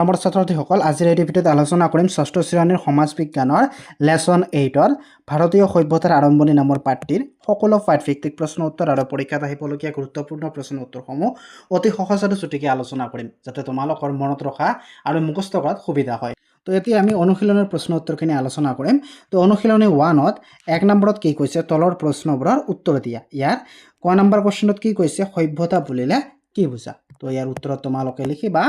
আমাৰ ছাত্ৰছাত্ৰীসকল আজিৰ এই ভিডিঅ'ত আলোচনা কৰিম ষষ্ঠ শ্ৰেণীৰ সমাজ বিজ্ঞানৰ লেছন 8ৰ ভাৰতীয় সভ্যতাৰ আৰম্ভণি নামৰ পাঠটিৰ সকলো পাঠভিত্তিক প্ৰশ্ন উত্তৰ আৰু পৰীক্ষাত আহিবলগীয়া গুৰুত্বপূৰ্ণ প্ৰশ্ন উত্তৰসমূহ অতি সহজ আৰু চুটিকৈ আলোচনা কৰিম যাতে তোমালোকৰ মনত ৰখা আৰু মুখস্থ কৰাত সুবিধা হয়। তো এতিয়া আমি অনুশীলনৰ প্ৰশ্ন উত্তৰখিনি আলোচনা কৰিম। তো অনুশীলনী 1ত 1 নম্বৰত কি কৈছে তলৰ প্ৰশ্নবোৰৰ উত্তৰ দিয়া। ইয়াৰ ক নম্বৰ কুৱেশ্যনত কি কৈছে সভ্যতা বুলিলে কি বুজা। তো ইয়াৰ উত্তৰত তোমালোকে লিখিবা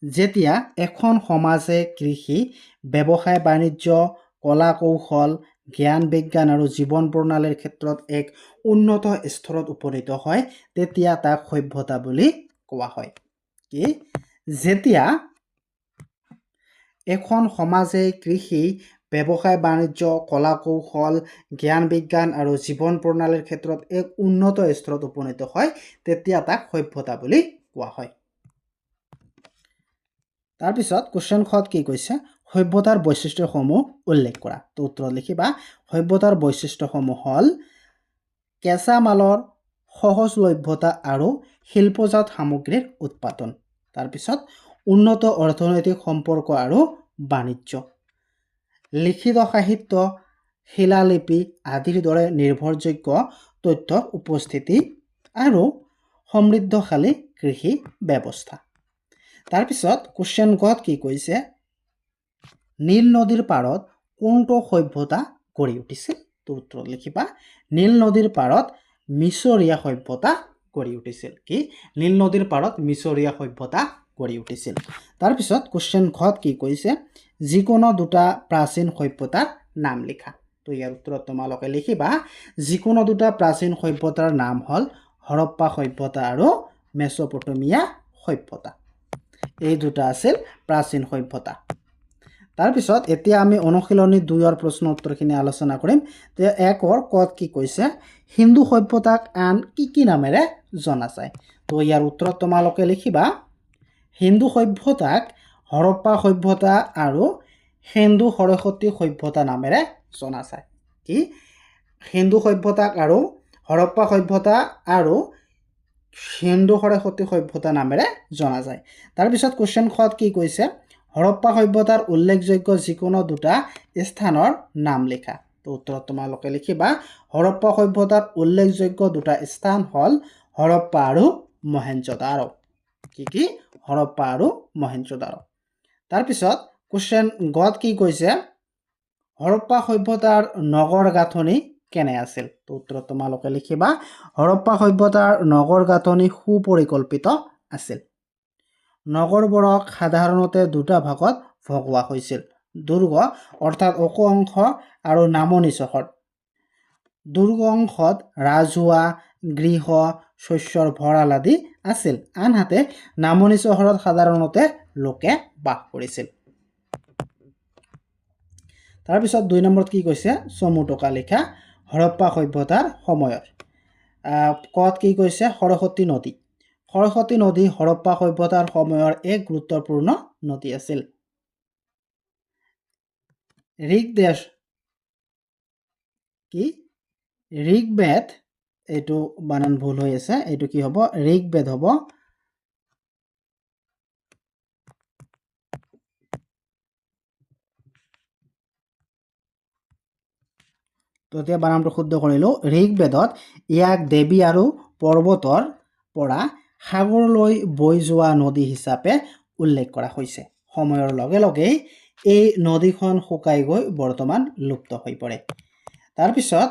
যেতিয়া এখন সমাজে কৃষি, ব্যৱসায় বাণিজ্য, কলা কৌশল, জ্ঞান বিজ্ঞান আৰু জীৱন প্ৰণালীৰ ক্ষেত্ৰত এক উন্নত স্তৰত উপনীত হয় তেতিয়া তাক সভ্যতা বুলি কোৱা হয়। কি যেতিয়া এখন সমাজে কৃষি, ব্যৱসায় বাণিজ্য, কলা কৌশল, জ্ঞান বিজ্ঞান আৰু জীৱন প্ৰণালীৰ ক্ষেত্ৰত এক উন্নত স্তৰত উপনীত হয় তেতিয়া তাক সভ্যতা বুলি কোৱা হয়। তাৰপিছত কুৱেশ্যন খত কি কৈছে সভ্যতাৰ বৈশিষ্ট্যসমূহ উল্লেখ কৰা। তো উত্তৰত লিখিবা সভ্যতাৰ বৈশিষ্ট্যসমূহ হ'ল কেঁচা মালৰ সহজলভ্যতা আৰু শিল্পজাত সামগ্ৰীৰ উৎপাদন। তাৰপিছত উন্নত অৰ্থনৈতিক সম্পৰ্ক আৰু বাণিজ্য, লিখিত সাহিত্য, শিলালিপি আদিৰ দৰে নিৰ্ভৰযোগ্য তথ্যৰ উপস্থিতি আৰু সমৃদ্ধশালী কৃষি ব্যৱস্থা। তাৰপিছত কুৱেশ্যন গত কি কৈছে নীল নদীৰ পাৰত কোনটো সভ্যতা গঢ়ি উঠিছিল। তো উত্তৰত লিখিবা নীল নদীৰ পাৰত মিছৰীয়া সভ্যতা গঢ়ি উঠিছিল। কি নীল নদীৰ পাৰত মিছৰীয়া সভ্যতা গঢ়ি উঠিছিল। তাৰপিছত কুৱেশ্যন ঘত কি কৈছে যিকোনো দুটা প্ৰাচীন সভ্যতাৰ নাম লিখা। তো ইয়াৰ উত্তৰত তোমালোকে লিখিবা যিকোনো দুটা প্ৰাচীন সভ্যতাৰ নাম হ'ল হৰপ্পা সভ্যতা আৰু মেচপটেমিয়া সভ্যতা। এই দুটা আছিল প্ৰাচীন সভ্যতা। তাৰপিছত এতিয়া আমি অনুশীলনী 2ৰ প্ৰশ্ন উত্তৰখিনি আলোচনা কৰিম। তো 1ৰ কত কি কৈছে হিন্দু সভ্যতাক আন কি নামেৰে জনা যায়। তো ইয়াৰ উত্তৰত তোমালোকে লিখিবা হিন্দু সভ্যতাক হৰপ্পা সভ্যতা আৰু সিন্ধু সৰস্বতী সভ্যতা নামেৰে জনা যায়। কি হিন্দু সভ্যতাক আৰু হৰপ্পা সভ্যতা আৰু সিন্ধু সৰস্বতী সভ্যতা নামেৰে জনা যায়। তাৰপিছত কুৱেশ্যন খত কি কৈছে হৰপ্পা সভ্যতাৰ উল্লেখযোগ্য যিকোনো দুটা স্থানৰ নাম লিখা। তো উত্তৰত তোমালোকে লিখিবা হৰপ্পা সভ্যতাৰ উল্লেখযোগ্য দুটা স্থান হ'ল হৰপ্পা আৰু মহেঞ্জোদাৰো। কি হৰপ্পা আৰু মহেঞ্জোদাৰো। তাৰপিছত কুৱেশ্যন গত কি কৈছে হৰপ্পা সভ্যতাৰ নগৰ গাঁথনি কেনে আছিল। তো উত্তৰত তোমালোকে লিখিবা হৰপ্পা সভ্যতাৰ নগৰ গাঁথনি সুপৰিকল্পিত আছিল। নগৰবোৰক সাধাৰণতে দুটা ভাগত ভগোৱা হৈছিল দুৰ্গ অৰ্থাৎ ওখ অংশ আৰু নামনি চহৰ। দুৰ্গ অংশত ৰাজহুৱা গৃহ শস্যৰ ভঁৰাল আদি আছিল আনহাতে নামনি চহৰত সাধাৰণতে লোকে বাস কৰিছিল। তাৰপিছত 2 নম্বৰত কি কৈছে চমু টকা লিখা হৰপ্পা সভ্যতাৰ সময়ৰ। কত কি কৈছে সৰস্বতী নদী। সৰস্বতী নদী হৰপ্পা সভ্যতাৰ সময়ৰ এক গুৰুত্বপূৰ্ণ নদী আছিল। ঋগ্বেদ এইটো বানান ভুল হৈ আছে এইটো কি হ'ব ঋগ্বেদ হ'ব। তো এতিয়া বানানটো শুদ্ধ কৰিলোঁ ঋগ্বেদত ইয়াক দেৱী আৰু পৰ্বতৰ পৰা সাগৰলৈ বৈ যোৱা নদী হিচাপে উল্লেখ কৰা হৈছে। সময়ৰ লগে লগেই এই নদীখন শুকাই গৈ বৰ্তমান লুপ্ত হৈ পৰে। তাৰপিছত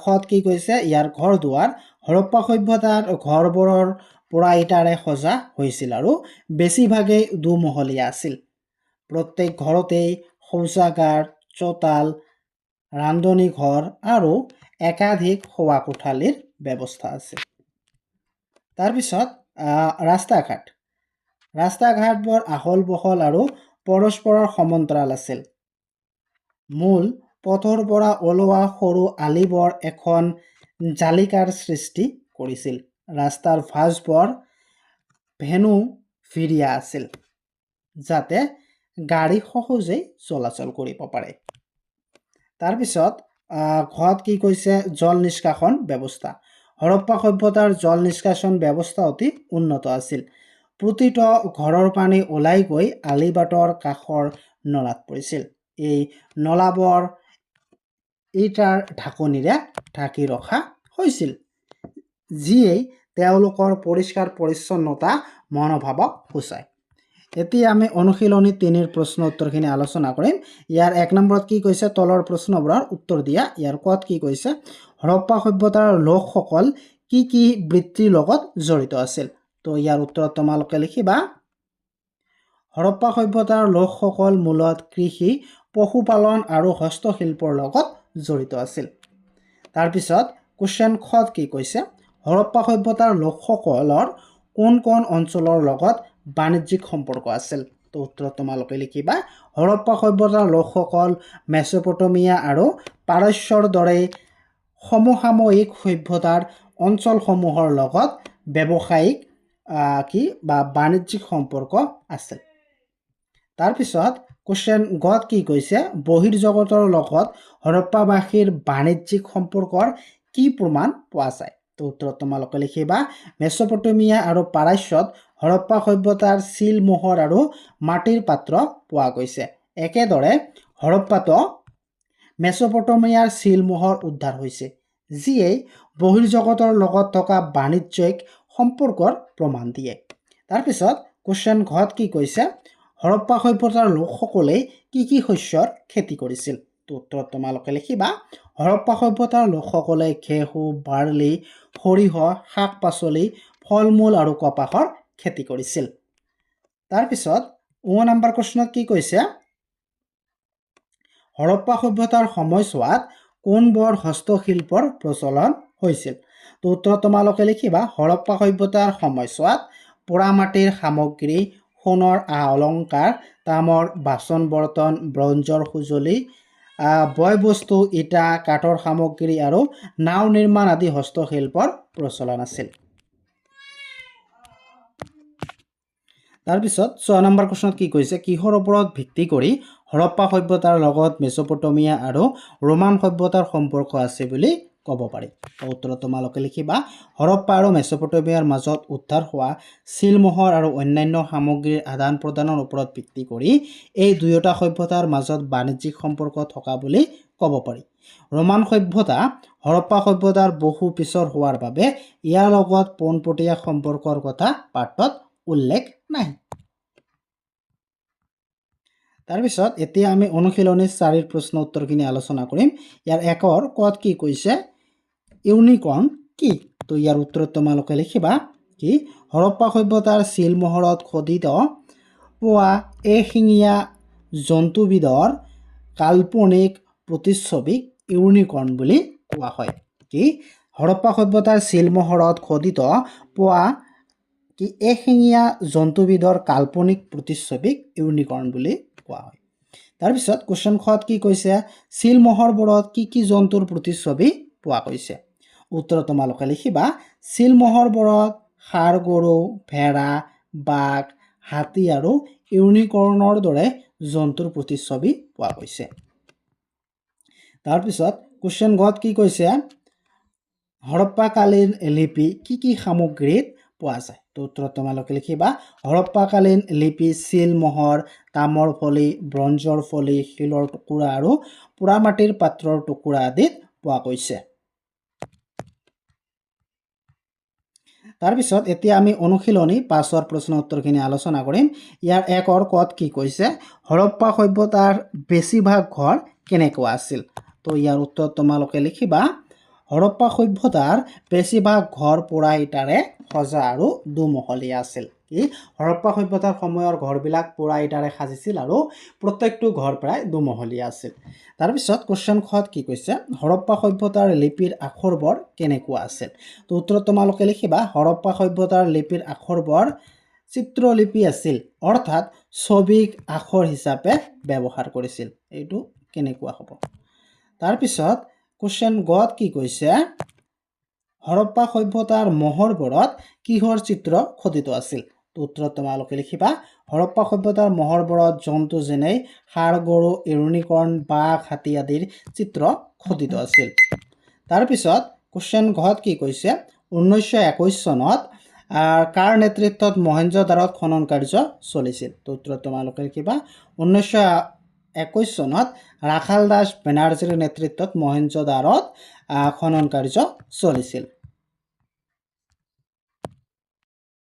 খত কি কৈছে ইয়াৰ ঘৰ দুৱাৰ হৰপ্পা সভ্যতাৰ ঘৰবোৰৰ পৰা ইটাৰে সজা হৈছিল আৰু বেছিভাগেই দুমহলীয়া আছিল। প্ৰত্যেক ঘৰতেই শৌচাগাৰ চোতাল ৰান্ধনী ঘৰ আৰু একাধিক শোৱা কোঠালিৰ ব্যৱস্থা আছে। তাৰপিছত ৰাস্তা ঘাটবোৰ আহল বহল আৰু পৰস্পৰৰ সমান্তৰাল আছিল। মূল পথৰ পৰা ওলোৱা সৰু আলিবোৰ এখন জালিকাৰ সৃষ্টি কৰিছিল। ৰাস্তাৰ ভাঁজবোৰ ভেনু ভিৰিয়া আছিল যাতে গাড়ী সহজেই চলাচল কৰিব পাৰে। তাৰপিছত ঘৰত কি কৈছে জল নিষ্কাশন ব্যৱস্থা। হৰপ্পা সভ্যতাৰ জল নিষ্কাশন ব্যৱস্থা অতি উন্নত আছিল। প্ৰতিটো ঘৰৰ পানী ওলাই গৈ আলিবাটৰ কাষৰ নলাত পৰিছিল। এই নলাবোৰ ইটাৰ ঢাকনিৰে ঢাকি ৰখা হৈছিল, যিয়ে তেওঁলোকৰ পৰিষ্কাৰ পৰিচ্ছন্নতা মনোভাৱক সূচায়। এতিয়া আমি অনুশীলনী 3ৰ প্ৰশ্ন উত্তৰখিনি আলোচনা কৰিম। ইয়াৰ 1 নম্বৰত কি কৈছে, তলৰ প্ৰশ্নবোৰৰ উত্তৰ দিয়া। ইয়াৰ ক'ত কি কৈছে, হৰপ্পা সভ্যতাৰ লোকসকল কি কি বৃত্তিৰ লগত জড়িত আছিল? তো ইয়াৰ উত্তৰত তোমালোকে লিখিবা, হৰপ্পা সভ্যতাৰ লোকসকল মূলত কৃষি, পশুপালন আৰু হস্তশিল্পৰ লগত জড়িত আছিল। তাৰপিছত কুৱেশ্যন খত কি কৈছে, হৰপ্পা সভ্যতাৰ লোকসকলৰ কোন কোন অঞ্চলৰ লগত বাণিজ্যিক সম্পৰ্ক আছিল? তো উত্তৰত তোমালোকে লিখিবা, হৰপ্পা সভ্যতাৰ লোকসকল মেচপটেমিয়া আৰু পাৰস্যৰ দৰে সমসাময়িক সভ্যতাৰ অঞ্চলসমূহৰ লগত ব্যৱসায়িক বাণিজ্যিক সম্পৰ্ক আছিল। তাৰপিছত কুৱেশ্যন গত কি কৈছে, বহিৰ্জগতৰ লগত হৰপ্পাবাসীৰ বাণিজ্যিক সম্পৰ্কৰ কি প্ৰমাণ পোৱা যায়? তো উত্তৰত তোমালোকে লিখিবা, মেচপটেমিয়া আৰু পাৰস্যত হৰপ্পা সভ্যতাৰ চিল মোহৰ আৰু মাটিৰ পাত্ৰ পোৱা গৈছে। একেদৰে হৰপ্পাতো মেচপটেমিয়াৰ চিল মোহৰ উদ্ধাৰ হৈছে, যিয়ে বহিৰ্জগতৰ লগত থকা বাণিজ্যিক সম্পৰ্কৰ প্ৰমাণ দিয়ে। তাৰপিছত কুৱেশ্যন ঘত কি কৈছে, হৰপ্পা সভ্যতাৰ লোকসকলে কি কি শস্যৰ খেতি কৰিছিল? তো উত্তৰত তোমালোকে লিখিবা, হৰপ্পা সভ্যতাৰ লোকসকলে ঘেঁহু, বাৰ্লি, সৰিয়হ, শাক পাচলি, ফল মূল আৰু কপাহৰ খেতি কৰিছিল। তাৰপিছত নম্বৰ প্ৰশ্নত কি কৈছে, হৰপ্পা সভ্যতাৰ সময়ছোৱাত কোনবোৰ হস্তশিল্পৰ প্ৰচলন হৈছিল? তো উত্তৰত তোমালোকে লিখিবা, হৰপ্পা সভ্যতাৰ সময়ছোৱাত পোৰামাটিৰ সামগ্ৰী, সোণৰ অলংকাৰ, তামৰ বাচন বৰ্তন, ব্ৰঞ্জৰ সঁজুলি, বয় বস্তু, ইটা, কাঠৰ সামগ্ৰী আৰু নাও নিৰ্মাণ আদি হস্তশিল্পৰ প্ৰচলন আছিল। তাৰপিছত 6 নম্বৰ প্ৰশ্নত কি কৈছে, কিহৰ ওপৰত ভিত্তি কৰি হৰপ্পা সভ্যতাৰ লগত মেচপটেমিয়া আৰু ৰোমান সভ্যতাৰ সম্পৰ্ক আছে বুলি ক'ব পাৰি? উত্তৰত তোমালোকে লিখিবা, হৰপ্পা আৰু মেচপটেমিয়াৰ মাজত উদ্ধাৰ হোৱা চিলমোহৰ আৰু অন্যান্য সামগ্ৰীৰ আদান প্ৰদানৰ ওপৰত ভিত্তি কৰি এই দুয়োটা সভ্যতাৰ মাজত বাণিজ্যিক সম্পৰ্ক থকা বুলি ক'ব পাৰি। ৰোমান সভ্যতা হৰপ্পা সভ্যতাৰ বহু পিছৰ হোৱাৰ বাবে ইয়াৰ লগত পোনপটীয়া সম্পৰ্কৰ কথা পাঠত উল্লেখ নাই। তাৰপিছত এতিয়া আমি অনুশীলনী 4ৰ প্ৰশ্ন উত্তৰখিনি আলোচনা কৰিম। ইয়াৰ 1ৰ ক'ত কি কৈছে, ইউনিকৰ্ণ কি? তো ইয়াৰ উত্তৰত তোমালোকে লিখিবা, কি হৰপ্পা সভ্যতাৰ চিলমোহৰত খোদিত পোৱা এশিঙীয়া জন্তুবিধৰ কাল্পনিক প্ৰতিচ্ছবিক ইউনিকৰ্ণ বুলি কোৱা হয়। কি হৰপ্পা সভ্যতাৰ চিলমোহৰত খোদিত পোৱা এশিঙীয়া জন্তুবিধৰ কাল্পনিক প্ৰতিচ্ছবিক ইউনিকৰ্ণ বুলি কোৱা হয়। তাৰপিছত কুৱেশ্যন খত কি কৈছে, চিলমোহৰবোৰত কি কি জন্তুৰ প্ৰতিচ্ছবি পোৱা গৈছে? উত্তৰত তোমালোকে লিখিবা, চিলমোহৰবোৰত ষাঁড় গৰু, ভেড়া, বাঘ, হাতী আৰু ইউনিকৰ্ণৰ দৰে জন্তুৰ প্ৰতিচ্ছবি পোৱা গৈছে। তাৰপিছত কুৱেশ্যন গত কি কৈছে, হৰপ্পাকালীন লিপি কি কি সামগ্ৰীত পোৱা যায়? তো উত্তৰত তোমালোকে লিখিবা, হৰপ্পাকালীন লিপি চিলমোহৰ, তামৰ ফলি, ব্ৰঞ্জৰ ফলি, শিলৰ টুকুৰা আৰু পোৰামাটিৰ পাত্ৰৰ টুকুৰা আদিত পোৱা গৈছে। তাৰপিছত এতিয়া আমি অনুশীলনী 5ৰ প্ৰশ্ন উত্তৰখিনি আলোচনা কৰিম। ইয়াৰ 1ৰ ক'ত কি কৈছে, হৰপ্পা সভ্যতাৰ বেছিভাগ ঘৰ কেনেকুৱা আছিল? তো ইয়াৰ উত্তৰত তোমালোকে লিখিবা, হৰপ্পা সভ্যতাৰ বেছিভাগ ঘৰ পোৰা ইটাৰে সজা আৰু দুমহলীয়া আছিল। কি হৰপ্পা সভ্যতাৰ সময়ৰ ঘৰবিলাক পোৰা ইটাৰে সাজিছিল আৰু প্ৰত্যেকটো ঘৰ প্ৰায় দুমহলীয়া আছিল। তাৰপিছত কুৱেশ্যন খত কি কৈছে, হৰপ্পা সভ্যতাৰ লিপিৰ আখৰবোৰ কেনেকুৱা আছিল? তো উত্তৰত তোমালোকে লিখিবা, হৰপ্পা সভ্যতাৰ লিপিৰ আখৰবোৰ চিত্ৰলিপি আছিল, অৰ্থাৎ ছবিক আখৰ হিচাপে ব্যৱহাৰ কৰিছিল। এইটো কেনেকুৱা হ'ব? তাৰপিছত কুৱেশ্যন গত কি কৈছে, হৰপ্পা সভ্যতাৰ মোহৰবোৰত কিহৰ চিত্ৰ খোদিত আছিল? তো উত্তৰত তোমালোকে লিখিবা, হৰপ্পা সভ্যতাৰ মোহৰবোৰত জন্তু যেনে ষাঁড় গৰু, ইউনিকৰ্ণ, বাঘ, হাতী আদিৰ চিত্ৰ খোদিত আছিল। তাৰপিছত কুৱেশ্যন ঘত কি কৈছে, 1921 চনত কাৰ নেতৃত্বত মহেঞ্জোদাৰোত খনন কাৰ্য চলিছিল তো উত্তৰত তোমালোকে লিখিবা 1921 চনত ৰাখাল দাস বেনাৰ্জীৰ নেতৃত্বত মহেঞ্জোদাৰোত খনন কাৰ্য চলিছিল